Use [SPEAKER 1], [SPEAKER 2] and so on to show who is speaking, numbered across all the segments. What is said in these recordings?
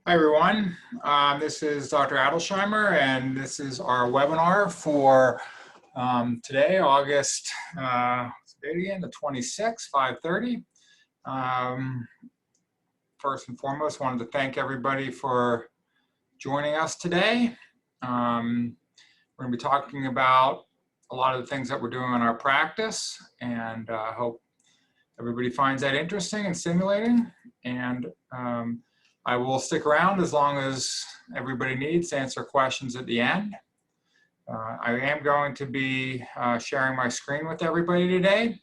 [SPEAKER 1] Hi everyone, this is Dr. Adelsheimer and this is our webinar for today, August, the 26th, 5:30. First and foremost, wanted to thank everybody for joining us today. We're going to be talking about a lot of the things that we're doing in our practice, and hope everybody finds that interesting and stimulating. And I will stick around as long as everybody needs to answer questions at the end. I am going to be sharing my screen with everybody today.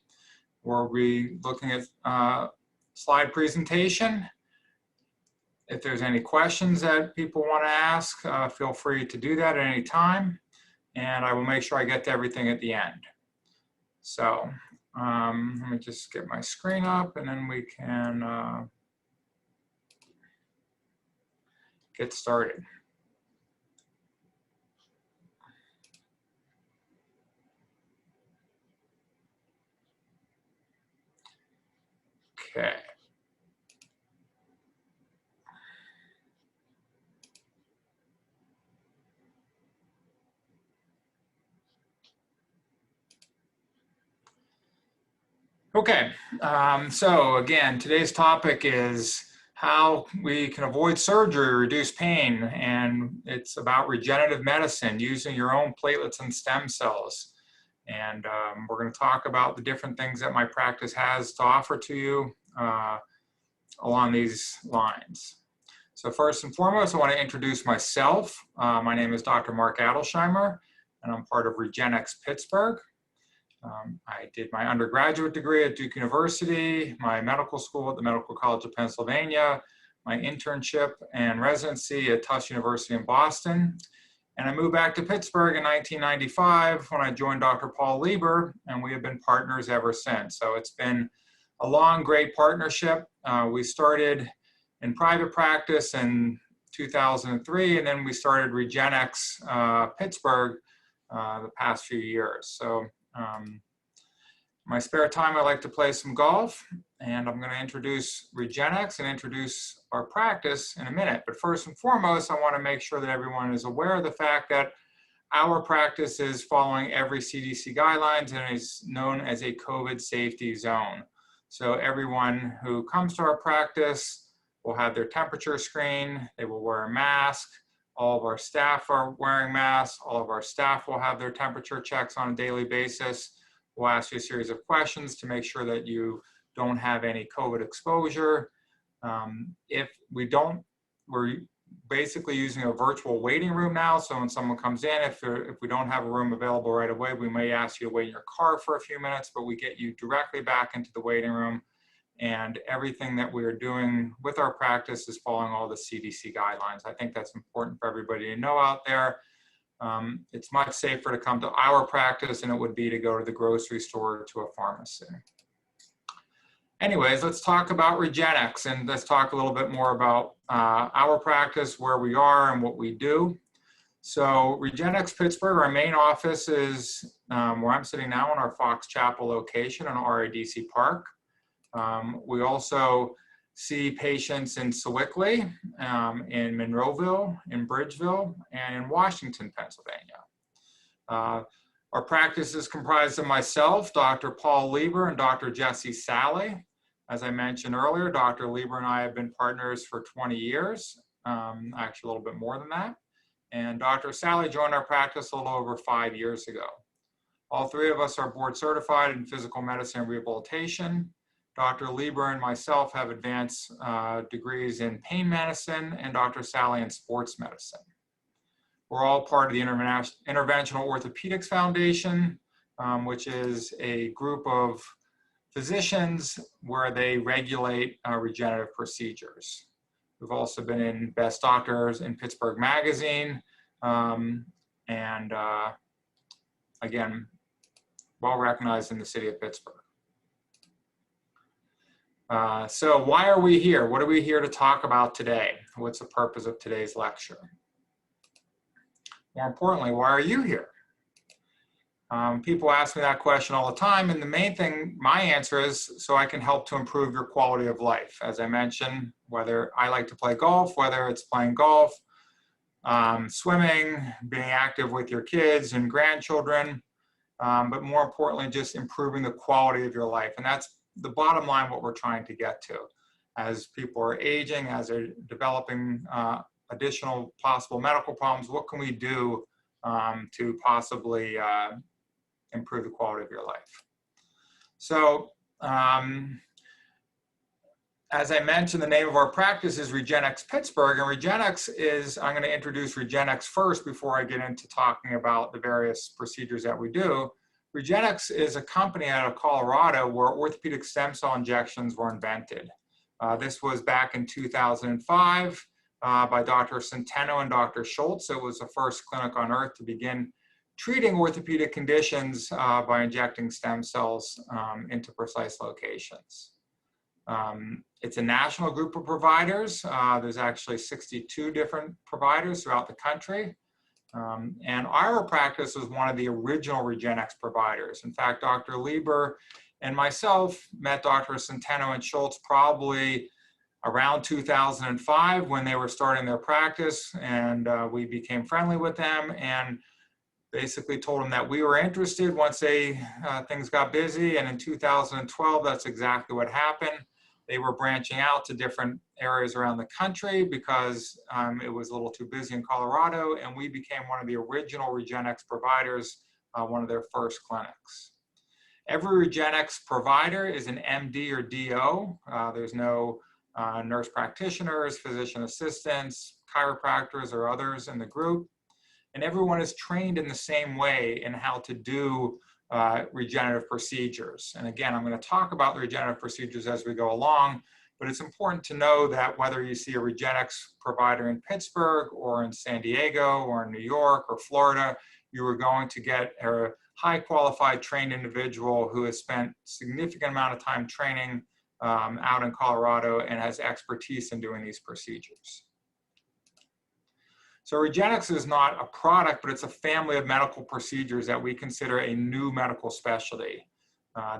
[SPEAKER 1] We'll be looking at slide presentation. If there's any questions that people want to ask, feel free to do that at any time, and I will make sure I get to everything at the end. So let me just get my screen up and then we can get started. Okay. Okay, so again, today's topic is how we can avoid surgery, reduce pain, and it's about regenerative medicine, using your own platelets and stem cells. And we're going to talk about the different things that my practice has to offer to you along these lines. So first and foremost, I want to introduce myself. My name is Dr. Mark Adelsheimer, and I'm part of Regenexx Pittsburgh. I did my undergraduate degree at Duke University, my medical school at the Medical College of Pennsylvania, my internship and residency at Tufts University in Boston. And I moved back to Pittsburgh in 1995 when I joined Dr. Paul Lieber, and we have been partners ever since. So it's been a long, great partnership. We started in private practice in 2003, and then we started Regenexx Pittsburgh the past few years. So my spare time, I like to play some golf, and I'm going to introduce Regenexx and introduce our practice in a minute. But first and foremost, I want to make sure that everyone is aware of the fact that our practice is following every CDC guidelines and is known as a COVID safety zone. So everyone who comes to our practice will have their temperature screened, they will wear a mask. All of our staff are wearing masks. All of our staff will have their temperature checks on a daily basis. We'll ask you a series of questions to make sure that you don't have any COVID exposure. If we don't, we're basically using a virtual waiting room now. So when someone comes in, if we don't have a room available right away, we may ask you to wait in your car for a few minutes, but we get you directly back into the waiting room. And everything that we are doing with our practice is following all the CDC guidelines. I think that's important for everybody to know out there. It's much safer to come to our practice than it would be to go to the grocery store or to a pharmacy. Anyways, let's talk about Regenexx, and let's talk a little bit more about our practice, where we are and what we do. So Regenexx Pittsburgh, our main office is where I'm sitting now in our Fox Chapel location in RIDC Park. We also see patients in Sewickley, in Monroeville, in Bridgeville, and in Washington, Pennsylvania. Our practice is comprised of myself, Dr. Paul Lieber, and Dr. Jesse Sally. As I mentioned earlier, Dr. Lieber and I have been partners for 20 years, actually a little bit more than that. And Dr. Sally joined our practice a little over 5 years ago. All three of us are board certified in physical medicine and rehabilitation. Dr. Lieber and myself have advanced degrees in pain medicine, and Dr. Sally in sports medicine. We're all part of the Interventional Orthopedics Foundation, which is a group of physicians where they regulate regenerative procedures. We've also been in Best Doctors in Pittsburgh Magazine, and again, well recognized in the city of Pittsburgh. So why are we here? What are we here to talk about today? What's the purpose of today's lecture? More importantly, why are you here? People ask me that question all the time, and the main thing, my answer is, so I can help to improve your quality of life. As I mentioned, whether I like to play golf, whether it's playing golf, swimming, being active with your kids and grandchildren, but more importantly, just improving the quality of your life. And that's the bottom line, what we're trying to get to. As people are aging, as they're developing additional possible medical problems, what can we do to possibly improve the quality of your life? So, as I mentioned, the name of our practice is Regenexx Pittsburgh, and Regenexx is, I'm going to introduce Regenexx first before I get into talking about the various procedures that we do. Regenexx is a company out of Colorado where orthopedic stem cell injections were invented. This was back in 2005 by Dr. Centeno and Dr. Schultz. It was the first clinic on earth to begin treating orthopedic conditions by injecting stem cells into precise locations. It's a national group of providers. There's actually 62 different providers throughout the country. And our practice was one of the original Regenexx providers. In fact, Dr. Lieber and myself met Dr. Centeno and Schultz probably around 2005 when they were starting their practice, and we became friendly with them and basically told them that we were interested once things got busy. And in 2012, that's exactly what happened. They were branching out to different areas around the country because it was a little too busy in Colorado, and we became one of the original Regenexx providers, one of their first clinics. Every Regenexx provider is an MD or DO. There's no nurse practitioners, physician assistants, chiropractors, or others in the group. And everyone is trained in the same way in how to do regenerative procedures. And again, I'm going to talk about the regenerative procedures as we go along, but it's important to know that whether you see a Regenexx provider in Pittsburgh or in San Diego or in New York or Florida, you are going to get a high qualified trained individual who has spent significant amount of time training out in Colorado and has expertise in doing these procedures. So Regenexx is not a product, but it's a family of medical procedures that we consider a new medical specialty.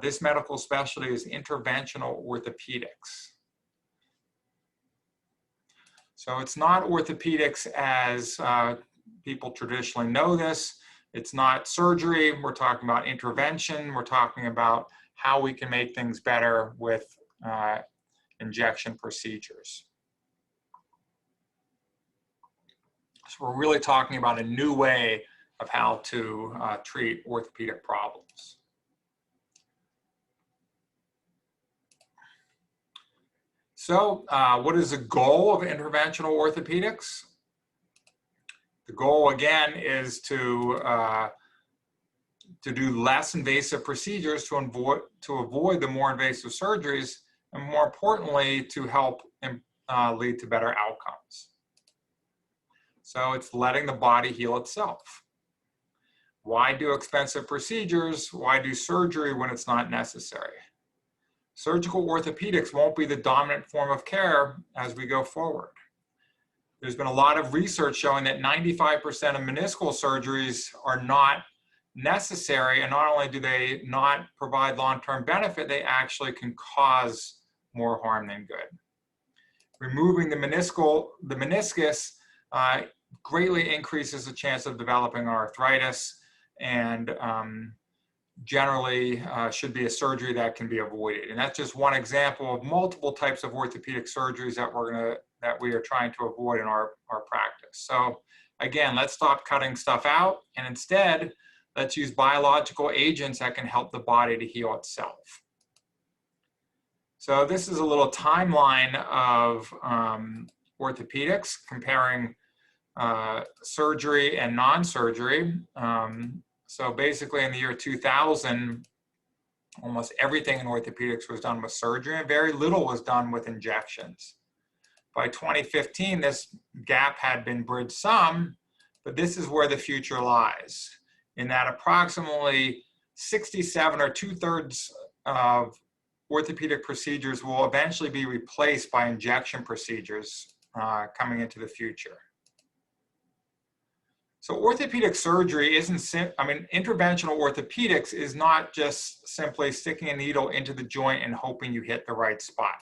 [SPEAKER 1] This medical specialty is interventional orthopedics. So it's not orthopedics as people traditionally know this. It's not surgery. We're talking about intervention. We're talking about how we can make things better with injection procedures. So we're really talking about a new way of how to treat orthopedic problems. So what is the goal of interventional orthopedics? The goal, again, is to do less invasive procedures to avoid the more invasive surgeries, and more importantly, to help lead to better outcomes. So it's letting the body heal itself. Why do expensive procedures? Why do surgery when it's not necessary? Surgical orthopedics won't be the dominant form of care as we go forward. There's been a lot of research showing that 95% of meniscal surgeries are not necessary, and not only do they not provide long-term benefit, they actually can cause more harm than good. Removing the meniscus greatly increases the chance of developing arthritis, and generally should be a surgery that can be avoided. And that's just one example of multiple types of orthopedic surgeries that we are trying to avoid in our practice. So again, let's stop cutting stuff out, and instead let's use biological agents that can help the body to heal itself. So this is a little timeline of orthopedics comparing surgery and non-surgery. So basically in the year 2000, almost everything in orthopedics was done with surgery and very little was done with injections. By 2015, this gap had been bridged some, but this is where the future lies, in that approximately 67 or 2/3 of orthopedic procedures will eventually be replaced by injection procedures coming into the future. So orthopedic surgery isn't, interventional orthopedics is not just simply sticking a needle into the joint and hoping you hit the right spot.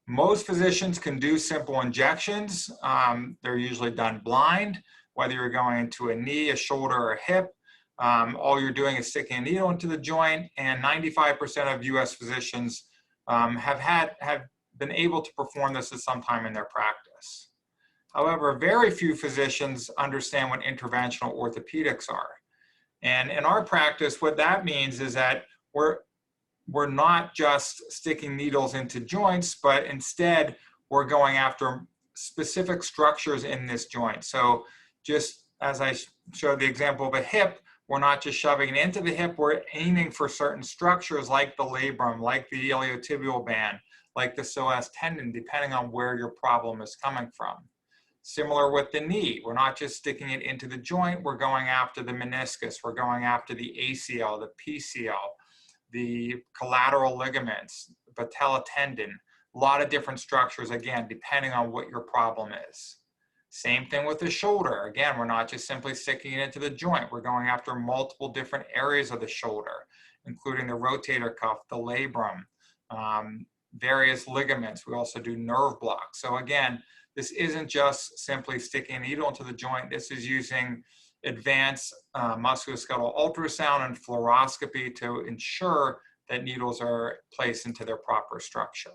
[SPEAKER 1] Most physicians can do simple injections. They're usually done blind, whether you're going into a knee, a shoulder, or a hip. All you're doing is sticking a needle into the joint, and 95% of US physicians have been able to perform this at some time in their practice. However, very few physicians understand what interventional orthopedics are. And in our practice, what that means is that we're not just sticking needles into joints, but instead we're going after specific structures in this joint. So just as I showed the example of a hip, we're not just shoving it into the hip, we're aiming for certain structures like the labrum, like the iliotibial band, like the psoas tendon, depending on where your problem is coming from. Similar with the knee, we're not just sticking it into the joint, we're going after the meniscus, we're going after the ACL, the PCL, the collateral ligaments, patella tendon, a lot of different structures, again, depending on what your problem is. Same thing with the shoulder. Again, we're not just simply sticking it into the joint. We're going after multiple different areas of the shoulder, including the rotator cuff, the labrum, various ligaments. We also do nerve blocks. So again, this isn't just simply sticking a needle into the joint. This is using advanced musculoskeletal ultrasound and fluoroscopy to ensure that needles are placed into their proper structure.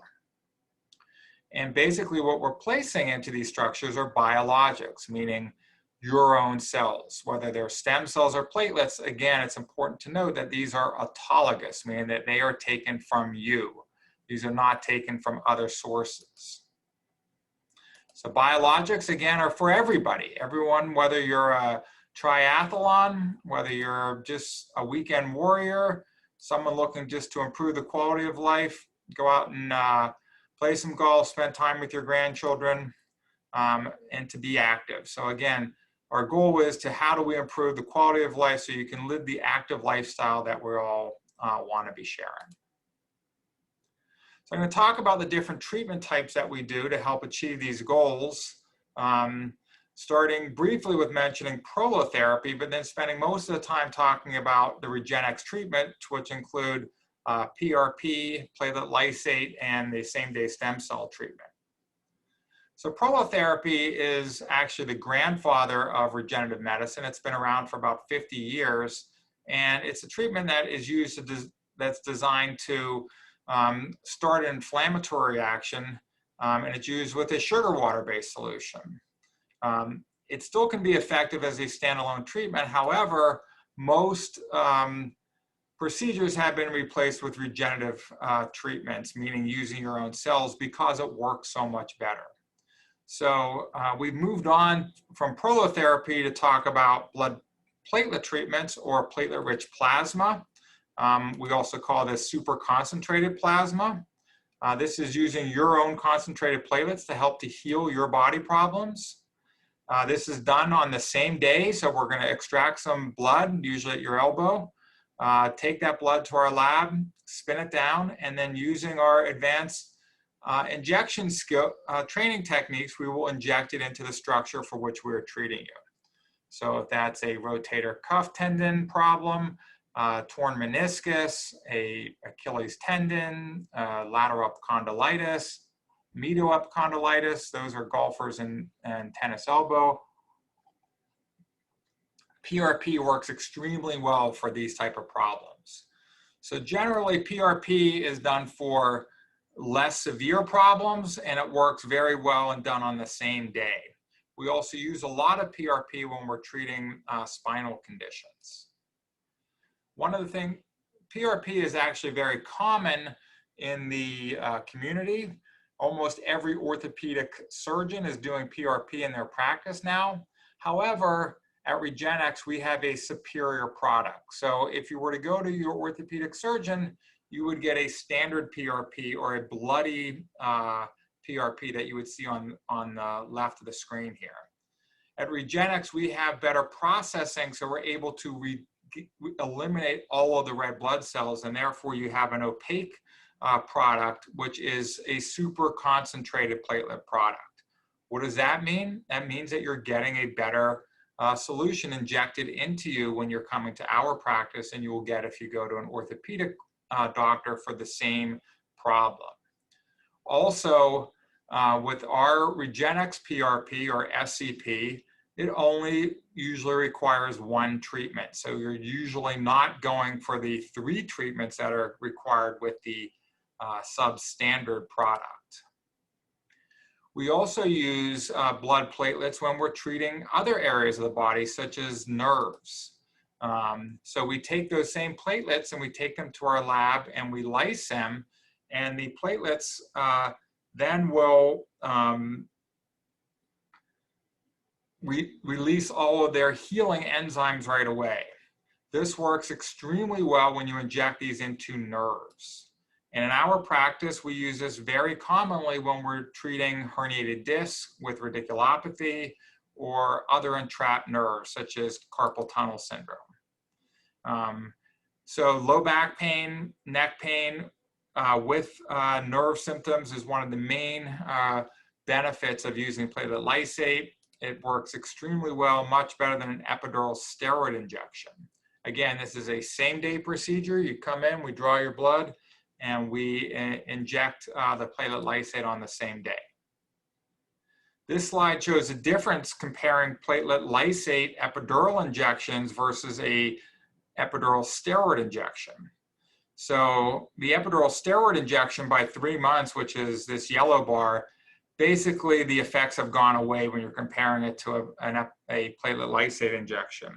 [SPEAKER 1] And basically what we're placing into these structures are biologics, meaning your own cells, whether they're stem cells or platelets. Again, it's important to note that these are autologous, meaning that they are taken from you. These are not taken from other sources. So biologics, again, are for everybody. Everyone, whether you're a triathlon, whether you're just a weekend warrior, someone looking just to improve the quality of life, go out and play some golf, spend time with your grandchildren, and to be active. So again, our goal is to how do we improve the quality of life so you can live the active lifestyle that we all want to be sharing. So I'm going to talk about the different treatment types that we do to help achieve these goals, starting briefly with mentioning prolotherapy, but then spending most of the time talking about the Regenexx treatment, which include PRP, platelet lysate, and the same-day stem cell treatment. So prolotherapy is actually the grandfather of regenerative medicine. It's been around for about 50 years, and it's a treatment that is used that's designed to start an inflammatory reaction, and it's used with a sugar water-based solution. It still can be effective as a standalone treatment. However, most procedures have been replaced with regenerative treatments, meaning using your own cells, because it works so much better. So we've moved on from prolotherapy to talk about blood platelet treatments or platelet-rich plasma. We also call this super concentrated plasma. This is using your own concentrated platelets to help to heal your body problems. This is done on the same day, so we're going to extract some blood, usually at your elbow, take that blood to our lab, spin it down, and then using our advanced injection training techniques, we will inject it into the structure for which we're treating you. So if that's a rotator cuff tendon problem, torn meniscus, a Achilles tendon, lateral epicondylitis, medial epicondylitis, those are golfers and tennis elbow. PRP works extremely well for these type of problems. So generally PRP is done for less severe problems, and it works very well and done on the same day. We also use a lot of PRP when we're treating spinal conditions. One of the things, PRP is actually very common in the community. Almost every orthopedic surgeon is doing PRP in their practice now. However, at Regenexx, we have a superior product. So if you were to go to your orthopedic surgeon, you would get a standard PRP or a bloody PRP that you would see on the left of the screen here. At Regenexx, we have better processing, so we're able to eliminate all of the red blood cells, and therefore you have an opaque product, which is a super concentrated platelet product. What does that mean? That means that you're getting a better solution injected into you when you're coming to our practice, and you will get if you go to an orthopedic doctor for the same problem. Also, with our Regenexx PRP or SCP, it only usually requires one treatment. So you're usually not going for the 3 treatments that are required with the substandard product. We also use blood platelets when we're treating other areas of the body, such as nerves. So we take those same platelets and we take them to our lab and we lyse them, and the platelets then will release all of their healing enzymes right away. This works extremely well when you inject these into nerves. And in our practice, we use this very commonly when we're treating herniated discs with radiculopathy or other entrapped nerves, such as carpal tunnel syndrome. So low back pain, neck pain with nerve symptoms is one of the main benefits of using platelet lysate. It works extremely well, much better than an epidural steroid injection. Again, this is a same-day procedure. You come in, we draw your blood, and we inject the platelet lysate on the same day. This slide shows a difference comparing platelet lysate epidural injections versus a epidural steroid injection. So the epidural steroid injection by 3 months, which is this yellow bar, basically the effects have gone away when you're comparing it to a platelet lysate injection.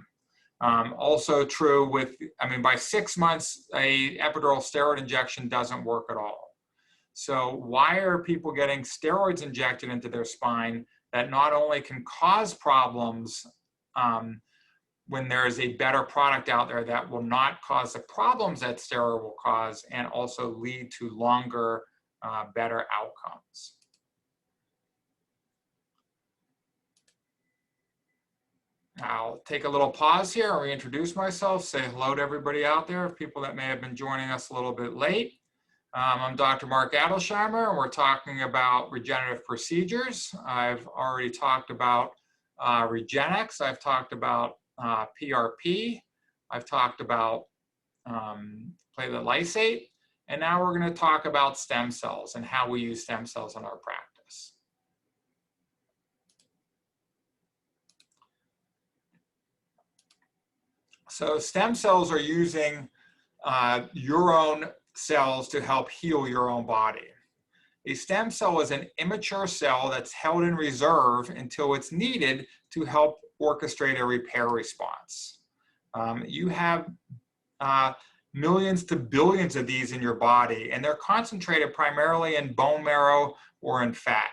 [SPEAKER 1] Also true with, by 6 months, a epidural steroid injection doesn't work at all. So why are people getting steroids injected into their spine that not only can cause problems when there is a better product out there that will not cause the problems that steroid will cause, and also lead to longer, better outcomes. I'll take a little pause here and reintroduce myself, say hello to everybody out there, people that may have been joining us a little bit late. I'm Dr. Mark Adelsheimer, and we're talking about regenerative procedures. I've already talked about Regenexx. I've talked about PRP. I've talked about platelet lysate. And now we're going to talk about stem cells and how we use stem cells in our practice. So stem cells are using your own cells to help heal your own body. A stem cell is an immature cell that's held in reserve until it's needed to help orchestrate a repair response. You have millions to billions of these in your body, and they're concentrated primarily in bone marrow or in fat.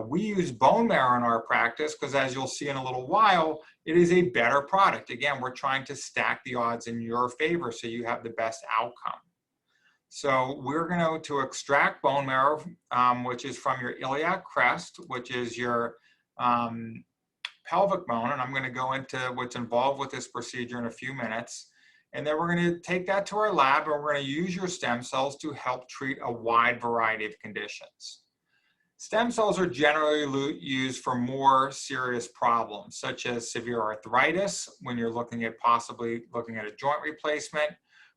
[SPEAKER 1] We use bone marrow in our practice because, as you'll see in a little while, it is a better product. Again, we're trying to stack the odds in your favor so you have the best outcome. So we're going to extract bone marrow, which is from your iliac crest, which is your pelvic bone. And I'm going to go into what's involved with this procedure in a few minutes. And then we're going to take that to our lab, and we're going to use your stem cells to help treat a wide variety of conditions. Stem cells are generally used for more serious problems, such as severe arthritis, when you're possibly looking at a joint replacement,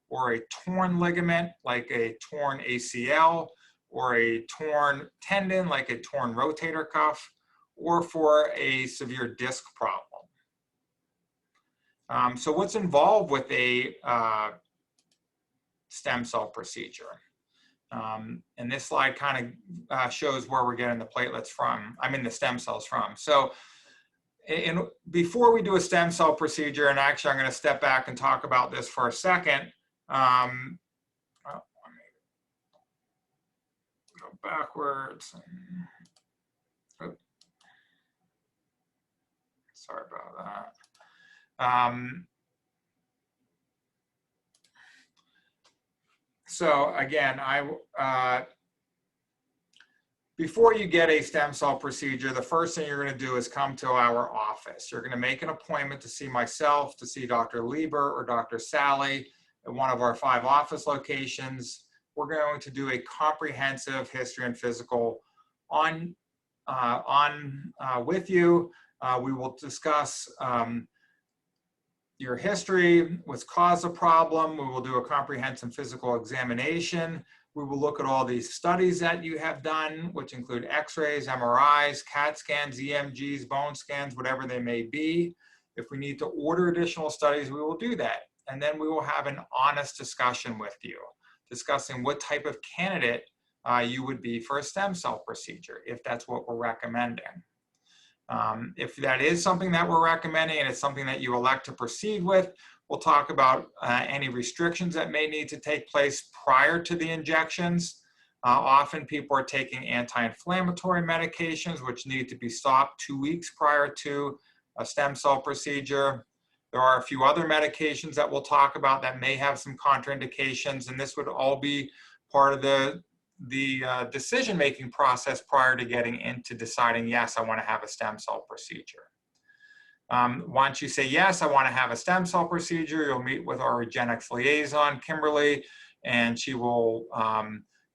[SPEAKER 1] or a torn ligament, like a torn ACL, or a torn tendon, like a torn rotator cuff, or for a severe disc problem. So what's involved with a stem cell procedure? And this slide kind of shows where we're getting the platelets from, the stem cells from. So before we do a stem cell procedure, and actually I'm going to step back and talk about this for a second. Let me go backwards. Oops. Sorry about that. So again, before you get a stem cell procedure, the first thing you're going to do is come to our office. You're going to make an appointment to see myself, to see Dr. Lieber or Dr. Sally at one of our 5 office locations. We're going to do a comprehensive history and physical on with you. We will discuss your history, what's caused the problem. We will do a comprehensive physical examination. We will look at all these studies that you have done, which include x-rays, MRIs, CAT scans, EMGs, bone scans, whatever they may be. If we need to order additional studies, we will do that. And then we will have an honest discussion with you, discussing what type of candidate you would be for a stem cell procedure, if that's what we're recommending. If that is something that we're recommending and it's something that you elect to proceed with, we'll talk about any restrictions that may need to take place prior to the injections. Often people are taking anti-inflammatory medications, which need to be stopped 2 weeks prior to a stem cell procedure. There are a few other medications that we'll talk about that may have some contraindications, and this would all be part of the decision-making process prior to getting into deciding, yes, I want to have a stem cell procedure. Once you say, yes, I want to have a stem cell procedure, you'll meet with our Regenexx liaison, Kimberly, and she will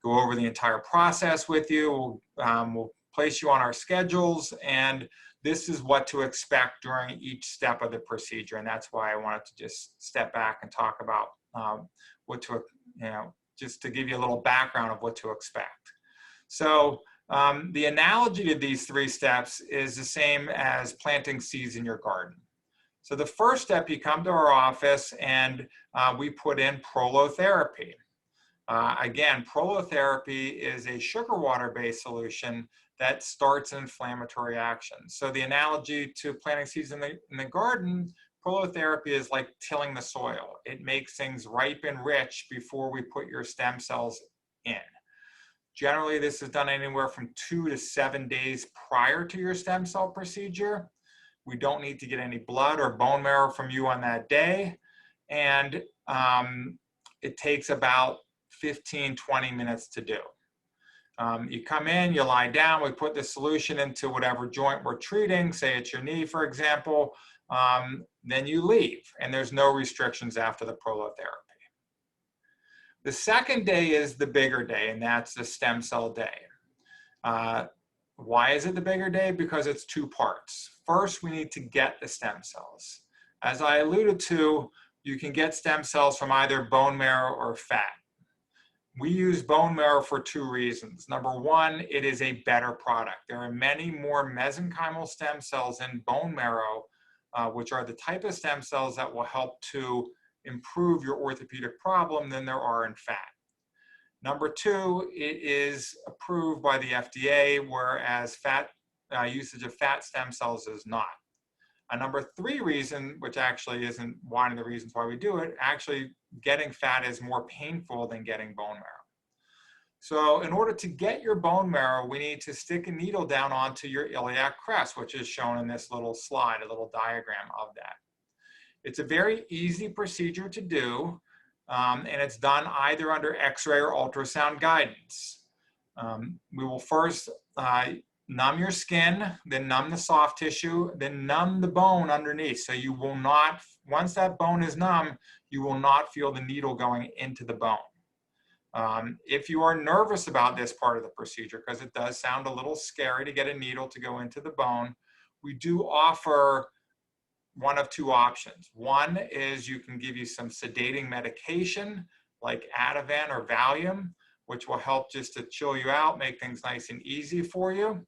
[SPEAKER 1] go over the entire process with you. We'll place you on our schedules, and this is what to expect during each step of the procedure. And that's why I wanted to just step back and talk about what to, just to give you a little background of what to expect. So the analogy to these 3 steps is the same as planting seeds in your garden. So the first step, you come to our office and we put in prolotherapy. Again, prolotherapy is a sugar water-based solution that starts an inflammatory action. So the analogy to planting seeds in the garden, prolotherapy is like tilling the soil. It makes things ripe and rich before we put your stem cells in. Generally, this is done anywhere from 2 to 7 days prior to your stem cell procedure. We don't need to get any blood or bone marrow from you on that day. And it takes about 15, 20 minutes to do. You come in, you lie down, we put the solution into whatever joint we're treating, say it's your knee, for example, then you leave, and there's no restrictions after the prolotherapy. The second day is the bigger day, and that's the stem cell day. Why is it the bigger day? Because it's 2 parts. First, we need to get the stem cells. As I alluded to, you can get stem cells from either bone marrow or fat. We use bone marrow for 2 reasons. Number 1, it is a better product. There are many more mesenchymal stem cells in bone marrow, which are the type of stem cells that will help to improve your orthopedic problem than there are in fat. Number 2, it is approved by the FDA, whereas usage of fat stem cells is not. A number 3 reason, which actually isn't one of the reasons why we do it, actually getting fat is more painful than getting bone marrow. So in order to get your bone marrow, we need to stick a needle down onto your iliac crest, which is shown in this little slide, a little diagram of that. It's a very easy procedure to do, and it's done either under X-ray or ultrasound guidance. We will first numb your skin, then numb the soft tissue, then numb the bone underneath. So you will not, once that bone is numb, you will not feel the needle going into the bone. If you are nervous about this part of the procedure, because it does sound a little scary to get a needle to go into the bone, we do offer one of 2 options. One is you can give you some sedating medication like Ativan or Valium, which will help just to chill you out, make things nice and easy for you.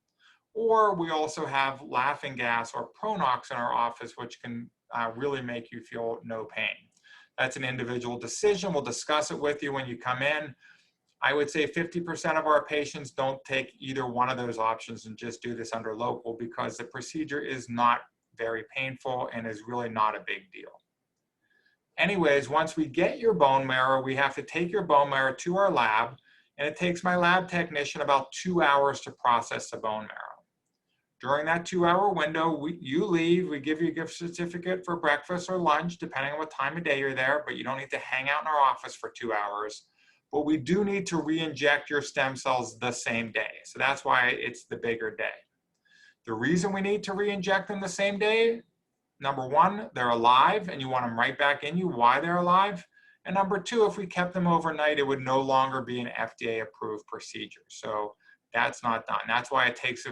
[SPEAKER 1] Or we also have laughing gas or Pronox in our office, which can really make you feel no pain. That's an individual decision. We'll discuss it with you when you come in. I would say 50% of our patients don't take either one of those options and just do this under local, because the procedure is not very painful and is really not a big deal. Anyways, once we get your bone marrow, we have to take your bone marrow to our lab, and it takes my lab technician about 2 hours to process the bone marrow. During that 2-hour window, you leave, we give you a gift certificate for breakfast or lunch, depending on what time of day you're there, but you don't need to hang out in our office for 2 hours. But we do need to re-inject your stem cells the same day. So that's why it's the bigger day. The reason we need to re-inject them the same day, number 1, they're alive and you want them right back in you while they're alive. And number 2, if we kept them overnight, it would no longer be an FDA approved procedure. So that's not done. That's why it takes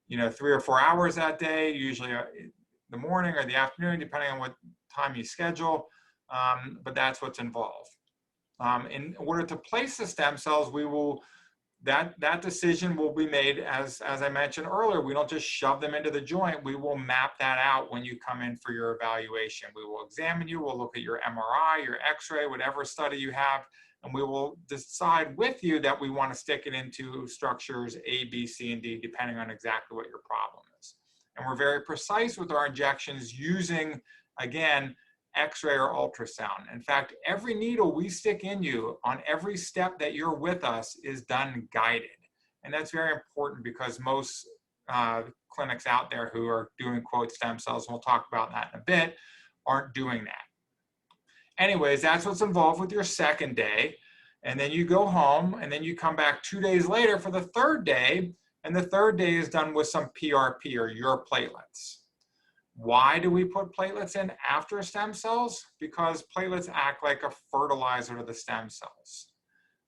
[SPEAKER 1] you know, 3 or 4 hours that day, usually the morning or the afternoon, depending on what time you schedule, but that's what's involved. In order to place the stem cells, we will, that decision will be made, as I mentioned earlier. We don't just shove them into the joint. We will map that out when you come in for your evaluation. We will examine you, we'll look at your MRI, your X-ray, whatever study you have, and we will decide with you that we want to stick it into structures A, B, C, and D, depending on exactly what your problem is. And we're very precise with our injections using, again, X-ray or ultrasound. In fact, every needle we stick in you on every step that you're with us is done guided. And that's very important because most clinics out there who are doing, quote, stem cells, and we'll talk about that in a bit, aren't doing that. Anyways, that's what's involved with your second day. And then you go home, and then you come back 2 days later for the third day, and the third day is done with some PRP, or uroplatelets. Why do we put platelets in after stem cells? Because platelets act like a fertilizer to the stem cells.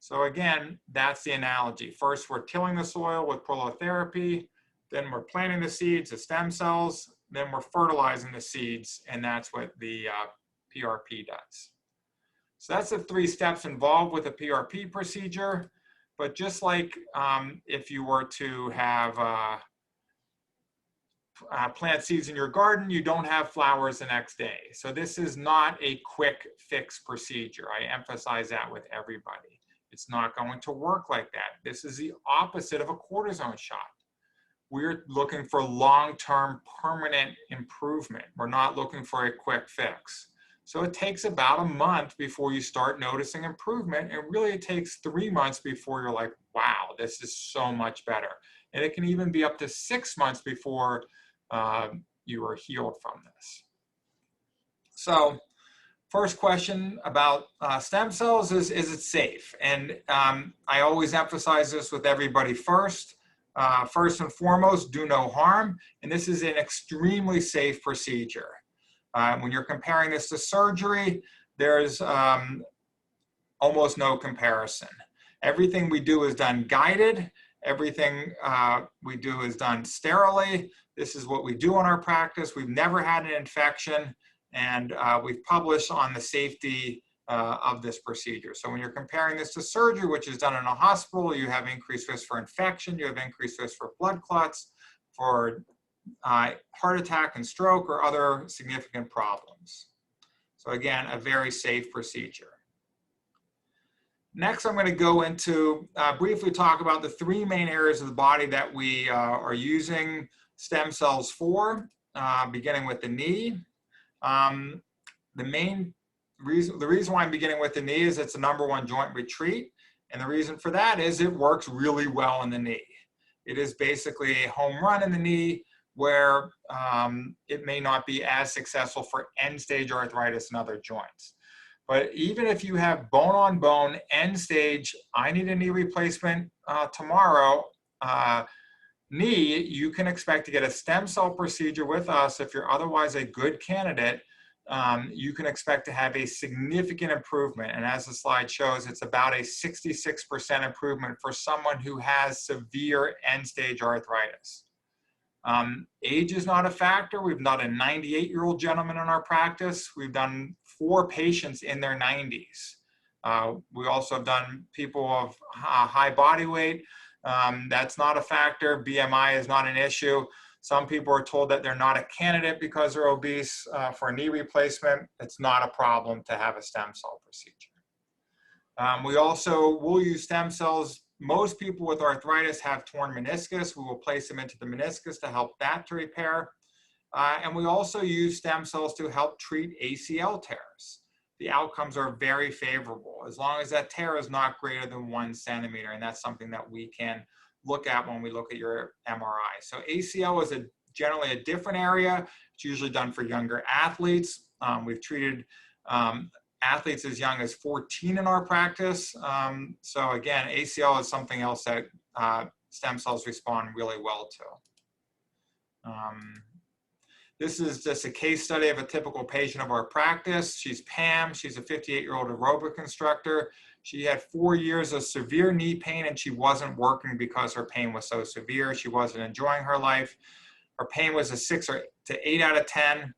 [SPEAKER 1] So again, that's the analogy. First, we're tilling the soil with prolotherapy, then we're planting the seeds, the stem cells, then we're fertilizing the seeds, and that's what the PRP does. So that's the 3 steps involved with a PRP procedure. But just like if you were to have plant seeds in your garden, you don't have flowers the next day. So this is not a quick fix procedure. I emphasize that with everybody. It's not going to work like that. This is the opposite of a cortisone shot. We're looking for long-term permanent improvement. We're not looking for a quick fix. So it takes about a month before you start noticing improvement, and really it takes 3 months before you're like, wow, this is so much better. And it can even be up to 6 months before you are healed from this. So first question about stem cells is it safe? And I always emphasize this with everybody first. First and foremost, do no harm. And this is an extremely safe procedure. When you're comparing this to surgery, there's almost no comparison. Everything we do is done guided. Everything we do is done sterilely. This is what we do in our practice. We've never had an infection, and we've published on the safety of this procedure. So when you're comparing this to surgery, which is done in a hospital, you have increased risk for infection, you have increased risk for blood clots, for heart attack and stroke, or other significant problems. So again, a very safe procedure. Next, I'm going to go into briefly talk about the 3 main areas of the body that we are using stem cells for, beginning with the knee. The reason why I'm beginning with the knee is it's the #1 joint retreat, and the reason for that is it works really well in the knee. It is basically a home run in the knee, where it may not be as successful for end-stage arthritis and other joints. But even if you have bone-on-bone, end-stage, I need a knee replacement tomorrow, knee, you can expect to get a stem cell procedure with us. If you're otherwise a good candidate, you can expect to have a significant improvement. And as the slide shows, it's about a 66% improvement for someone who has severe end-stage arthritis. Age is not a factor. We've done a 98-year-old gentleman in our practice. We've done 4 patients in their 90s. We also have done people of high body weight. That's not a factor. BMI is not an issue. Some people are told that they're not a candidate because they're obese for a knee replacement. It's not a problem to have a stem cell procedure. We also will use stem cells. Most people with arthritis have torn meniscus. We will place them into the meniscus to help that to repair. And we also use stem cells to help treat ACL tears. The outcomes are very favorable as long as that tear is not greater than 1 centimeter. And that's something that we can look at when we look at your MRI. So ACL is generally a different area. It's usually done for younger athletes. We've treated athletes as young as 14 in our practice. So again, ACL is something else that stem cells respond really well to. This is just a case study of a typical patient of our practice. She's Pam. She's a 58-year-old aerobic instructor. She had 4 years of severe knee pain, and she wasn't working because her pain was so severe. She wasn't enjoying her life. Her pain was a 6 to 8 out of 10.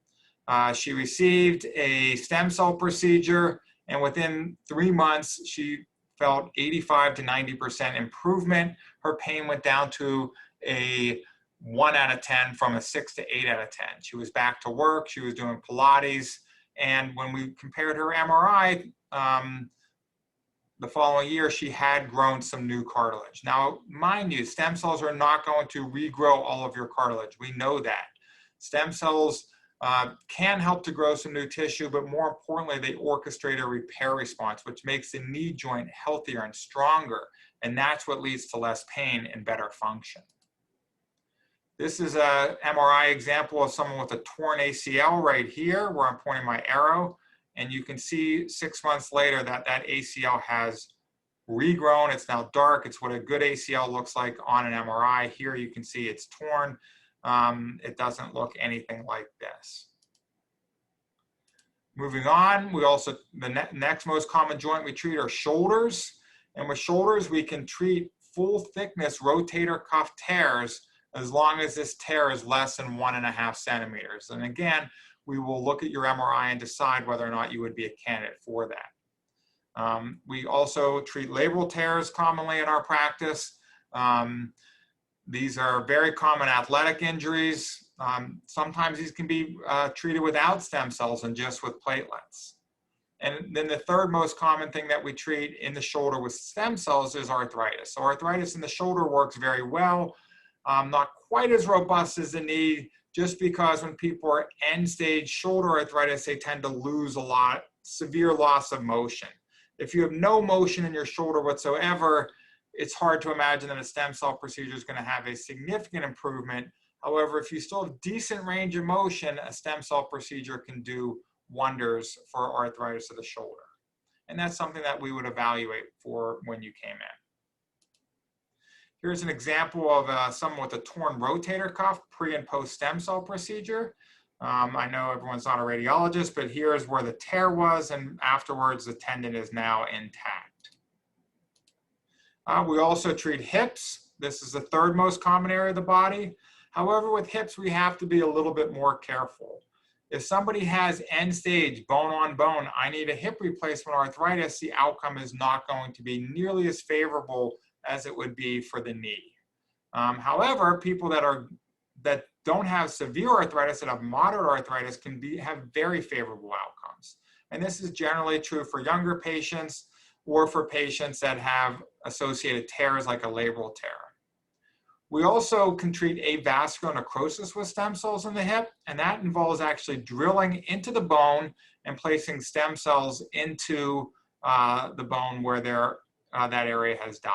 [SPEAKER 1] She received a stem cell procedure, and within 3 months, she felt 85 to 90% improvement. Her pain went down to a 1 out of 10 from a 6 to 8 out of 10. She was back to work. She was doing Pilates. And when we compared her MRI, the following year, she had grown some new cartilage. Now, mind you, stem cells are not going to regrow all of your cartilage. We know that. Stem cells can help to grow some new tissue, but more importantly, they orchestrate a repair response, which makes the knee joint healthier and stronger. And that's what leads to less pain and better function. This is an MRI example of someone with a torn ACL right here, where I'm pointing my arrow. And you can see 6 months later that that ACL has regrown. It's now dark. It's what a good ACL looks like on an MRI. Here you can see it's torn. It doesn't look anything like this. Moving on, the next most common joint we treat are shoulders. And with shoulders, we can treat full thickness rotator cuff tears as long as this tear is less than 1.5 centimeters. And again, we will look at your MRI and decide whether or not you would be a candidate for that. We also treat labral tears commonly in our practice. These are very common athletic injuries. Sometimes these can be treated without stem cells and just with platelets. And then the third most common thing that we treat in the shoulder with stem cells is arthritis. So arthritis in the shoulder works very well, not quite as robust as the knee, just because when people are end-stage shoulder arthritis, they tend to lose a lot, severe loss of motion. If you have no motion in your shoulder whatsoever, it's hard to imagine that a stem cell procedure is going to have a significant improvement. However, if you still have decent range of motion, a stem cell procedure can do wonders for arthritis of the shoulder. And that's something that we would evaluate for when you came in. Here's an example of someone with a torn rotator cuff pre and post stem cell procedure. I know everyone's not a radiologist, but here's where the tear was, and afterwards the tendon is now intact. We also treat hips. This is the third most common area of the body. However, with hips, we have to be a little bit more careful. If somebody has end stage bone on bone, I need a hip replacement arthritis, the outcome is not going to be nearly as favorable as it would be for the knee. However, people that don't have severe arthritis, that have moderate arthritis, can have very favorable outcomes. And this is generally true for younger patients or for patients that have associated tears like a labral tear. We also can treat avascular necrosis with stem cells in the hip, and that involves actually drilling into the bone and placing stem cells into the bone where that area has died.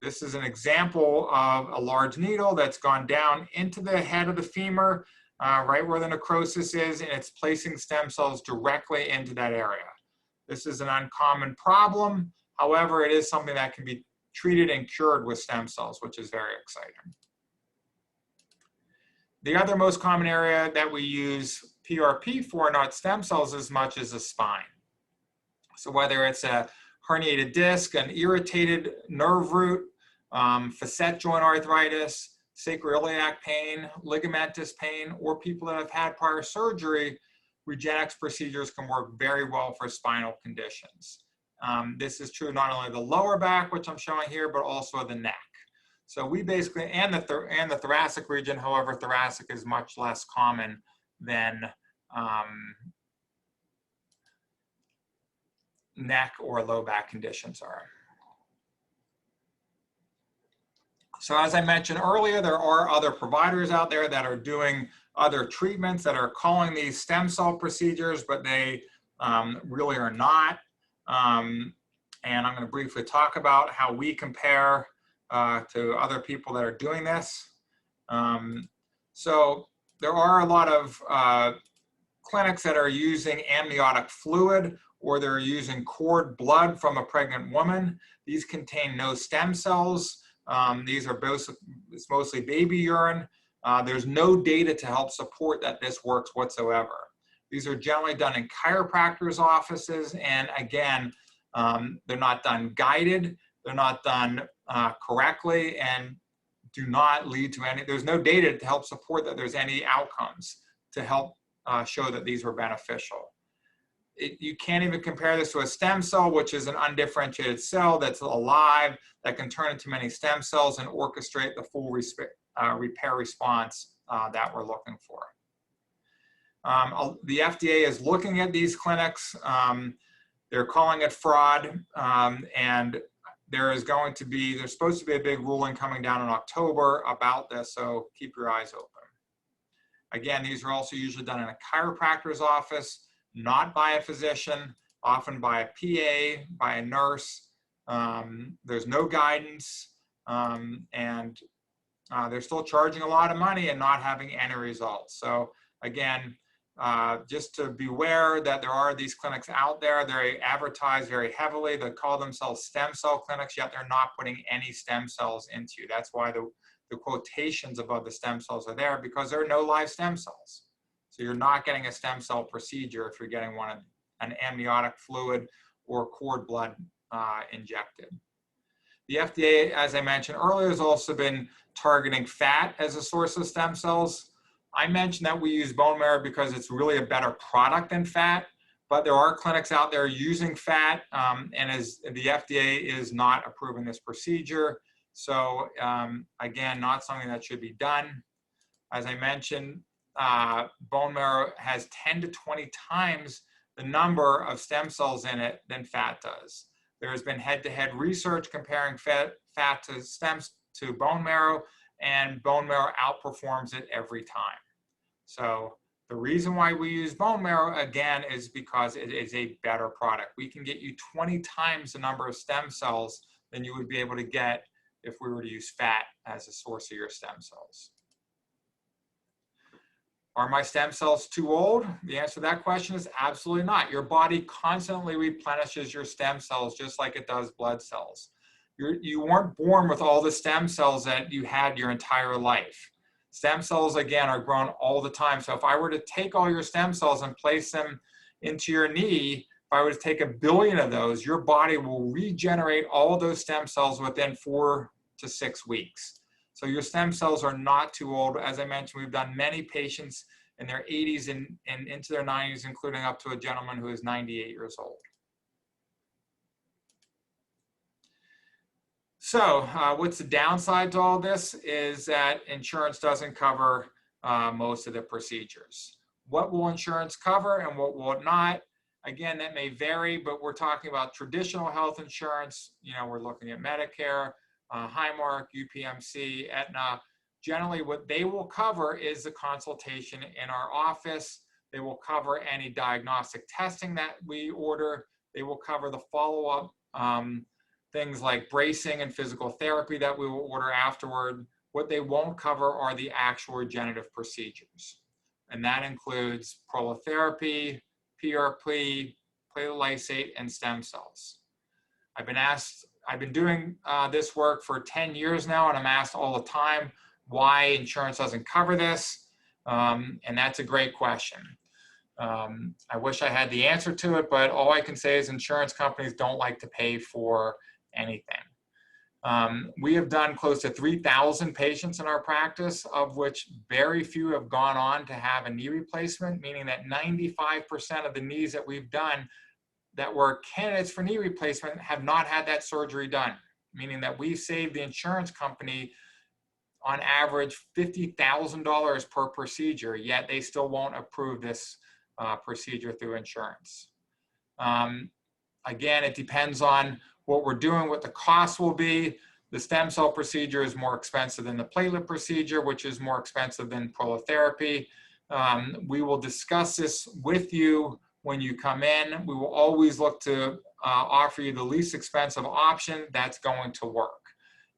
[SPEAKER 1] This is an example of a large needle that's gone down into the head of the femur, right where the necrosis is, and it's placing stem cells directly into that area. This is an uncommon problem. However, it is something that can be treated and cured with stem cells, which is very exciting. The other most common area that we use PRP for, not stem cells as much, as the spine. So whether it's a herniated disc, an irritated nerve root, facet joint arthritis, sacroiliac pain, ligamentous pain, or people that have had prior surgery, Regenexx procedures can work very well for spinal conditions. This is true not only the lower back, which I'm showing here, but also the neck. So we basically, and the thoracic region, however, thoracic is much less common than neck or low back conditions are. So as I mentioned earlier, there are other providers out there that are doing other treatments that are calling these stem cell procedures, but they really are not. And I'm going to briefly talk about how we compare to other people that are doing this. So there are a lot of clinics that are using amniotic fluid, or they're using cord blood from a pregnant woman. These contain no stem cells. These are it's mostly baby urine. There's no data to help support that this works whatsoever. These are generally done in chiropractors' offices, and again, They're not done guided, they're not done correctly, and do not lead to any, there's no data to help support that there's any outcomes to help show that these were beneficial. You can't even compare this to a stem cell, which is an undifferentiated cell that's alive, that can turn into many stem cells and orchestrate the full repair response that we're looking for. The FDA is looking at these clinics. They're calling it fraud, and there's supposed to be a big ruling coming down in October about this, so keep your eyes open. Again, these are also usually done in a chiropractor's office, not by a physician, often by a PA, by a nurse. There's no guidance, and they're still charging a lot of money and not having any results. So again, just to beware that there are these clinics out there. They advertise very heavily. They call themselves stem cell clinics, yet they're not putting any stem cells into you. That's why the quotations above the stem cells are there, because there are no live stem cells. So you're not getting a stem cell procedure if you're getting an amniotic fluid or cord blood injected. The FDA, as I mentioned earlier, has also been targeting fat as a source of stem cells. I mentioned that we use bone marrow because it's really a better product than fat, but there are clinics out there using fat, and as the FDA is not approving this procedure. So again, not something that should be done. As I mentioned, bone marrow has 10 to 20 times the number of stem cells in it than fat does. There has been head-to-head research comparing fat to bone marrow, and bone marrow outperforms it every time. So the reason why we use bone marrow, again, is because it is a better product. We can get you 20 times the number of stem cells than you would be able to get if we were to use fat as a source of your stem cells. Are my stem cells too old? The answer to that question is absolutely not. Your body constantly replenishes your stem cells just like it does blood cells. You weren't born with all the stem cells that you had your entire life. Stem cells, again, are grown all the time. So if I were to take all your stem cells and place them into your knee, if I were to take 1 billion of those, your body will regenerate all those stem cells within 4 to 6 weeks. So your stem cells are not too old. As I mentioned, we've done many patients in their 80s and into their 90s, including up to a gentleman who is 98 years old. So what's the downside to all this is that insurance doesn't cover most of the procedures. What will insurance cover and what will it not? Again, that may vary, but we're talking about traditional health insurance. We're looking at Medicare, Highmark, UPMC, Aetna. Generally, what they will cover is the consultation in our office. They will cover any diagnostic testing that we order. They will cover the follow-up things like bracing and physical therapy that we will order afterward. What they won't cover are the actual regenerative procedures. And that includes prolotherapy, PRP, platelet and stem cells. I've been doing this work for 10 years now, and I'm asked all the time why insurance doesn't cover this. And that's a great question. I wish I had the answer to it, but all I can say is insurance companies don't like to pay for anything. We have done close to 3,000 patients in our practice, of which very few have gone on to have a knee replacement, meaning that 95% of the knees that we've done that were candidates for knee replacement have not had that surgery done, meaning that we've saved the insurance company on average $50,000 per procedure, yet they still won't approve this procedure through insurance. Again, it depends on what we're doing, what the cost will be. The stem cell procedure is more expensive than the platelet procedure, which is more expensive than prolotherapy. We will discuss this with you when you come in. We will always look to offer you the least expensive option that's going to work.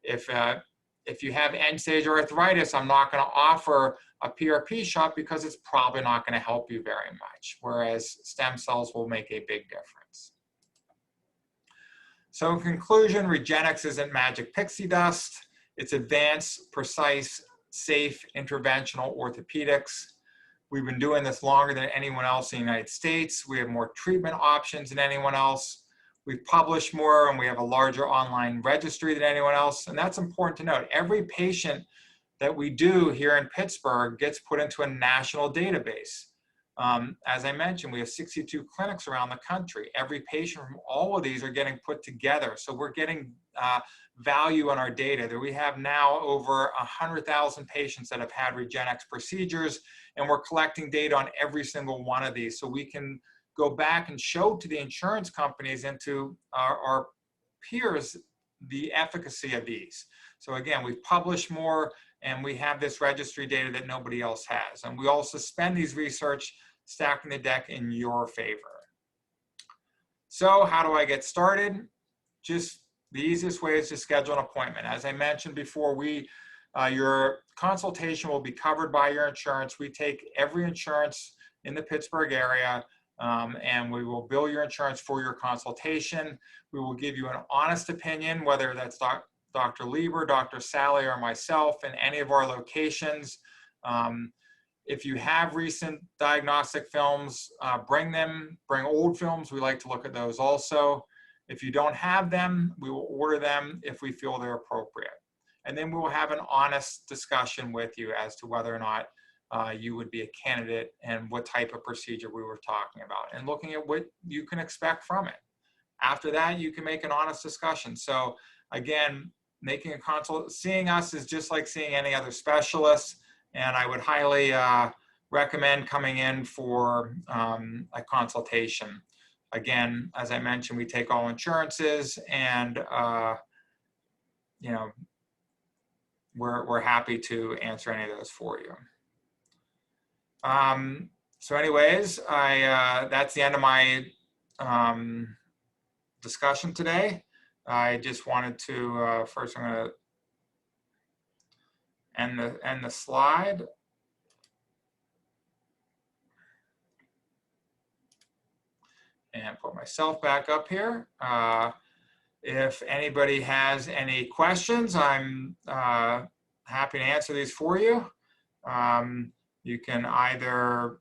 [SPEAKER 1] If you have end-stage arthritis, I'm not going to offer a PRP shot because it's probably not going to help you very much, whereas stem cells will make a big difference. So in conclusion, Regenexx isn't magic pixie dust. It's advanced, precise, safe, interventional orthopedics. We've been doing this longer than anyone else in the United States. We have more treatment options than anyone else. We've published more, and we have a larger online registry than anyone else. And that's important to note. Every patient that we do here in Pittsburgh gets put into a national database. As I mentioned, we have 62 clinics around the country. Every patient from all of these are getting put together. So we're getting value on our data. That we have now over 100,000 patients that have had Regenexx procedures, and we're collecting data on every single one of these. So we can go back and show to the insurance companies and to our peers the efficacy of these. So again, we've published more, and we have this registry data that nobody else has. And we also spend these research stacking the deck in your favor. So how do I get started? Just the easiest way is to schedule an appointment. As I mentioned before, your consultation will be covered by your insurance. We take every insurance in the Pittsburgh area, and we will bill your insurance for your consultation. We will give you an honest opinion, whether that's Dr. Lieber, Dr. Sally, or myself in any of our locations. If you have recent diagnostic films, bring them. Bring old films. We like to look at those also. If you don't have them, we will order them if we feel they're appropriate. And then we will have an honest discussion with you as to whether or not you would be a candidate and what type of procedure we were talking about, and looking at what you can expect from it. After that, you can make an honest discussion. So again, making a consult, seeing us is just like seeing any other specialist, and I would highly recommend coming in for a consultation. Again, as I mentioned, we take all insurances, and you know, we're happy to answer any of those for you. So anyways, that's the end of my discussion today. I just wanted to, first I'm going to end the slide. And put myself back up here. If anybody has any questions, I'm happy to answer these for you. You can either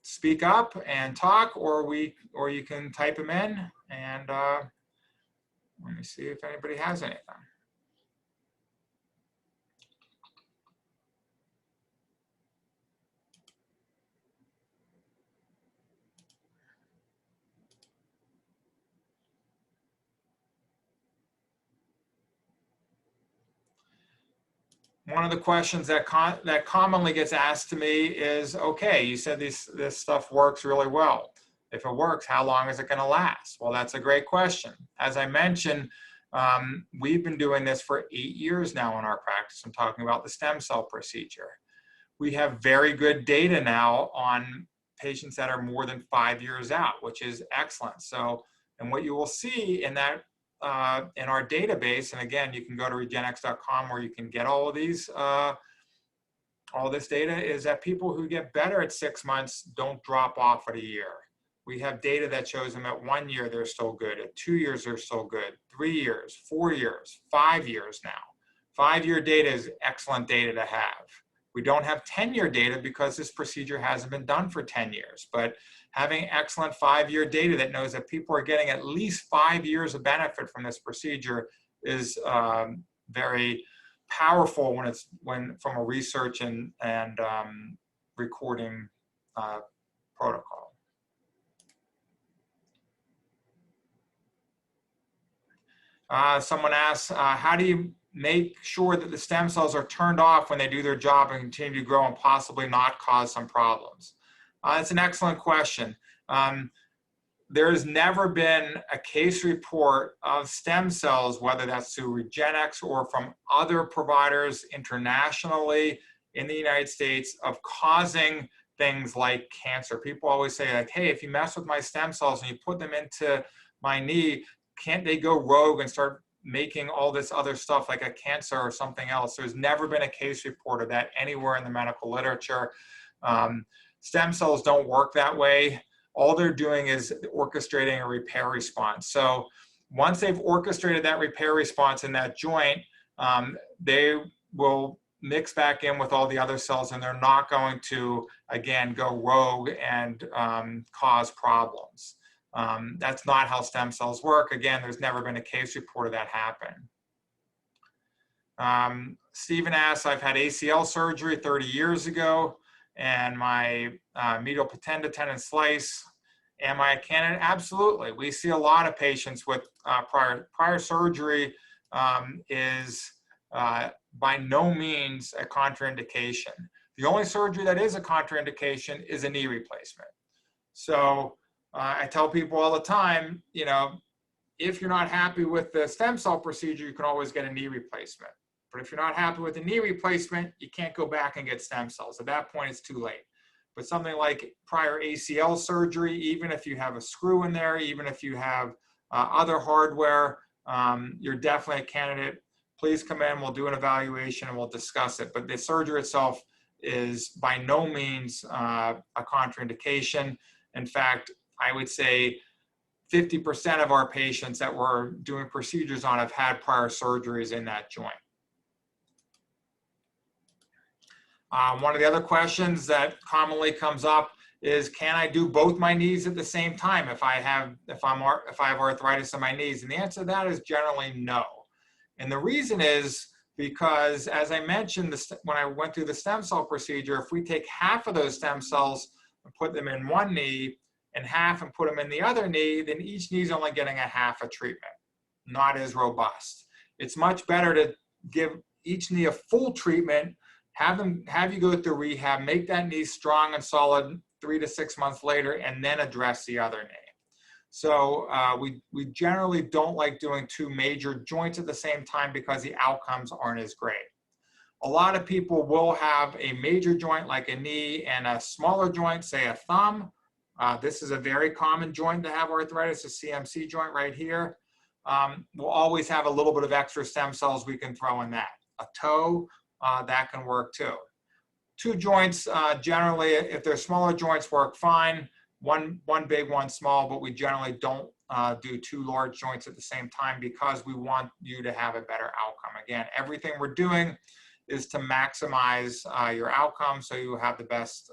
[SPEAKER 1] speak up and talk, or you can type them in, and let me see if anybody has anything. One of the questions that commonly gets asked to me is, okay, you said this stuff works really well. If it works, how long is it going to last? Well, that's a great question. As I mentioned, we've been doing this for 8 years now in our practice. I'm talking about the stem cell procedure. We have very good data now on patients that are more than 5 years out, which is excellent. So, and what you will see in that in our database, and again, you can go to regenexx.com where you can get all of these, all this data, is that people who get better at 6 months don't drop off at a year. We have data that shows them at 1 year they're still good, at 2 years they're still good, 3 years, 4 years, 5 years now. 5-year data is excellent data to have. We don't have 10-year data because this procedure hasn't been done for 10 years, but having excellent 5-year data that knows that people are getting at least 5 years of benefit from this procedure is very powerful when from a research and recording protocol. Someone asks, how do you make sure that the stem cells are turned off when they do their job and continue to grow and possibly not cause some problems? That's an excellent question. There has never been a case report of stem cells, whether that's through Regenexx or from other providers internationally in the United States, of causing things like cancer. People always say, like, hey, if you mess with my stem cells and you put them into my knee, can't they go rogue and start making all this other stuff like a cancer or something else? There's never been a case report of that anywhere in the medical literature. Stem cells don't work that way. All they're doing is orchestrating a repair response. So once they've orchestrated that repair response in that joint, they will mix back in with all the other cells, and they're not going to, again, go rogue and cause problems. That's not how stem cells work. Again, there's never been a case report of that happen. Stephen asks, I've had ACL surgery 30 years ago, and my medial patella tendon slice. Am I a candidate? Absolutely. We see a lot of patients with prior surgery is by no means a contraindication. The only surgery that is a contraindication is a knee replacement. So I tell people all the time, you know, if you're not happy with the stem cell procedure, you can always get a knee replacement. But if you're not happy with the knee replacement, you can't go back and get stem cells. At that point, it's too late. But something like prior ACL surgery, even if you have a screw in there, even if you have other hardware, you're definitely a candidate. Please come in, we'll do an evaluation and we'll discuss it. But the surgery itself is by no means a contraindication. In fact, I would say 50% of our patients that we're doing procedures on have had prior surgeries in that joint. One of the other questions that commonly comes up is, can I do both my knees at the same time if I have arthritis in my knees? And the answer to that is generally no. And the reason is because, as I mentioned, when I went through the stem cell procedure, if we take half of those stem cells and put them in one knee and half and put them in the other knee, then each knee is only getting a half a treatment, not as robust. It's much better to give each knee a full treatment, have you go through rehab, make that knee strong and solid 3 to 6 months later, and then address the other knee. So we generally don't like doing two major joints at the same time because the outcomes aren't as great. A lot of people will have a major joint like a knee and a smaller joint, say a thumb. This is a very common joint to have arthritis, a CMC joint right here. We'll always have a little bit of extra stem cells we can throw in that. A toe, that can work too. Two joints, generally, if they're smaller joints, work fine. One big, one small, but we generally don't do two large joints at the same time because we want you to have a better outcome. Again, everything we're doing is to maximize your outcome so you have the best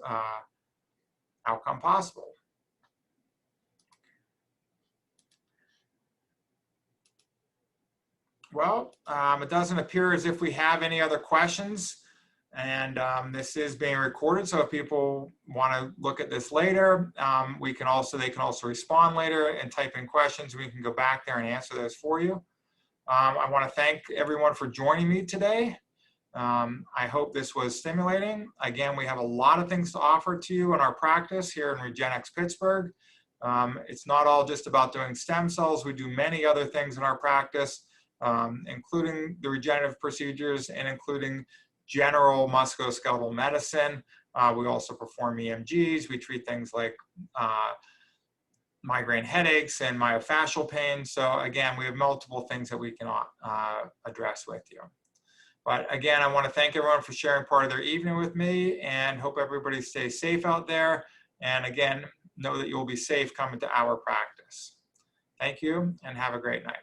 [SPEAKER 1] outcome possible. Well, it doesn't appear as if we have any other questions. And this is being recorded, so if people want to look at this later, they can also respond later and type in questions. We can go back there and answer those for you. I want to thank everyone for joining me today. I hope this was stimulating. Again, we have a lot of things to offer to you in our practice here in Regenexx Pittsburgh. It's not all just about doing stem cells. We do many other things in our practice, including the regenerative procedures and including general musculoskeletal medicine. We also perform EMGs. We treat things like migraine headaches and myofascial pain. So again, we have multiple things that we can address with you. But again, I want to thank everyone for sharing part of their evening with me and hope everybody stays safe out there. And again, know that you'll be safe coming to our practice. Thank you and have a great night.